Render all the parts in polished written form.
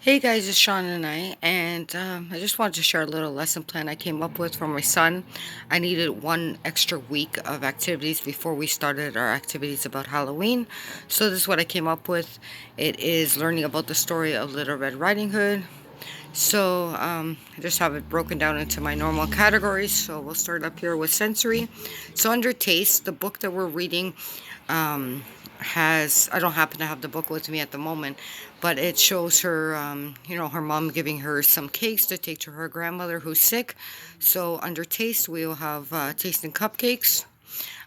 Hey guys, it's Sean and I just wanted to share a little lesson plan I came up with for my son. I needed one extra week of activities before we started our activities about Halloween. So this is what I came up with. It is learning about the story of Little Red Riding Hood. I just have it broken down into my normal categories. So we'll start up here with sensory. So under taste, the book that we're reading um, I don't happen to have the book with me at the moment, but it shows her, her mom giving her some cakes to take to her grandmother who's sick. So under taste, we'll have tasting cupcakes.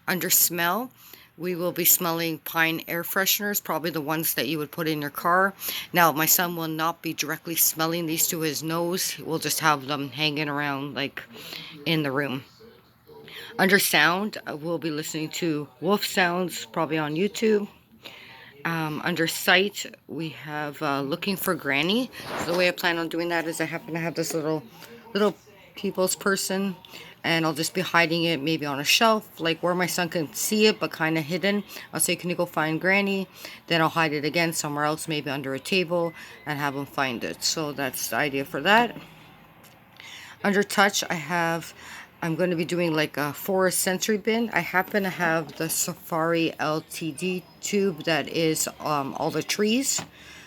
Under smell, we will be smelling pine air fresheners, probably the ones that you would put in your car. Now, my son will not be directly smelling these to his nose. We'll just have them hanging around like in the room. Under sound, we'll be listening to wolf sounds, probably on YouTube. Under sight, we have looking for Granny. So the way I plan on doing that is I happen to have this little people's person, and I'll just be hiding it maybe on a shelf, like where my son can see it, but kind of hidden. I'll say, "Can you go find Granny?" Then I'll hide it again somewhere else, maybe under a table, and have him find it. So that's the idea for that. Under touch, I'm going to be doing like a forest sensory bin. I happen to have the Safari LTD tube that is all the trees.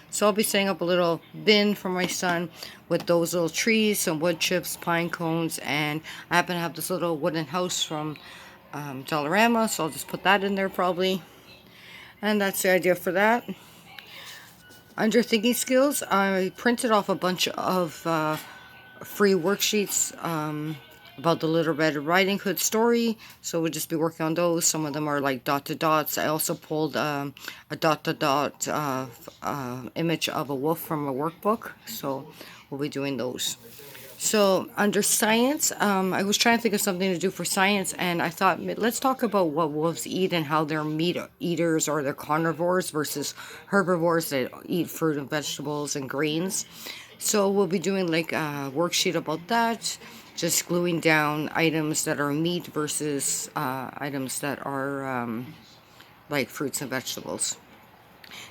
So I'll be setting up a little bin for my son with those little trees, some wood chips, pine cones, and I happen to have this little wooden house from Dollarama, so I'll just put that in there probably. And that's the idea for that. Under thinking skills, I printed off a bunch of free worksheets about the Little Red Riding Hood story. So we'll just be working on those. Some of them are like dot to dots. I also pulled a dot to dot image of a wolf from a workbook. So we'll be doing those. So under science, I was trying to think of something to do for science, and I thought let's talk about what wolves eat and how they're meat eaters or they're carnivores versus herbivores that eat fruit and vegetables and grains. So we'll be doing like a worksheet about that, just gluing down items that are meat versus items that are like fruits and vegetables.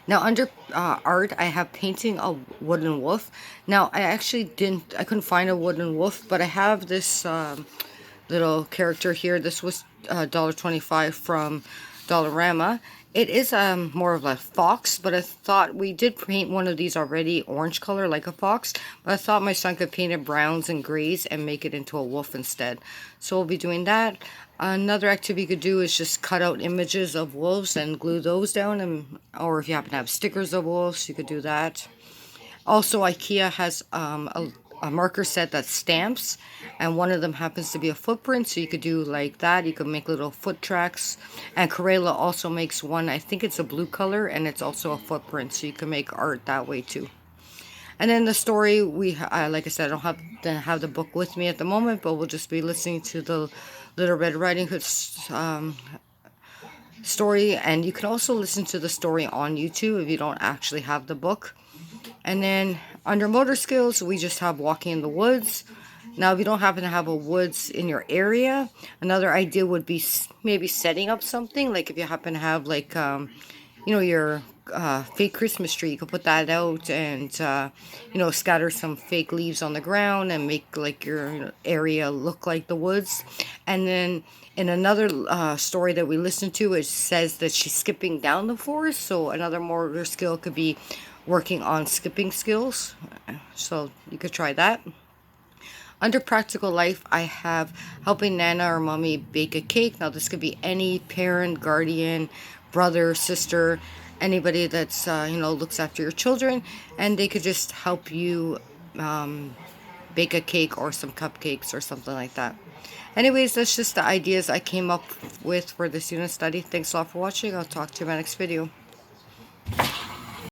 Now under art, I have painting a wooden wolf. Now I couldn't find a wooden wolf, but I have this little character here. This was $1.25 from Dollarama. It is more of a fox, but I thought we did paint one of these already, orange color like a fox. But I thought my son could paint it browns and grays and make it into a wolf instead. So we'll be doing that. Another activity you could do is just cut out images of wolves and glue those down, or if you happen to have stickers of wolves, you could do that. Also, IKEA has a marker set that stamps, and one of them happens to be a footprint, so you could do like that. You could make little foot tracks. And Karela also makes one, I think it's a blue color, and it's also a footprint, so you can make art that way too. And then the story, like I said, I don't have the book with me at the moment, but we'll just be listening to the Little Red Riding Hood story, and you can also listen to the story on YouTube if you don't actually have the book. And then under motor skills, we just have walking in the woods. Now, if you don't happen to have a woods in your area, another idea would be maybe setting up something. Like if you happen to have like, your fake Christmas tree, you could put that out and, scatter some fake leaves on the ground and make like your area look like the woods. And then in another story that we listened to, it says that she's skipping down the forest. So another motor skill could be working on skipping skills. So you could try that. Under practical life, I have helping Nana or mommy bake a cake. Now, this could be any parent, guardian, brother, sister, anybody that's, looks after your children, and they could just help you bake a cake or some cupcakes or something like that. Anyways, that's just the ideas I came up with for this unit study. Thanks a lot for watching. I'll talk to you in my next video.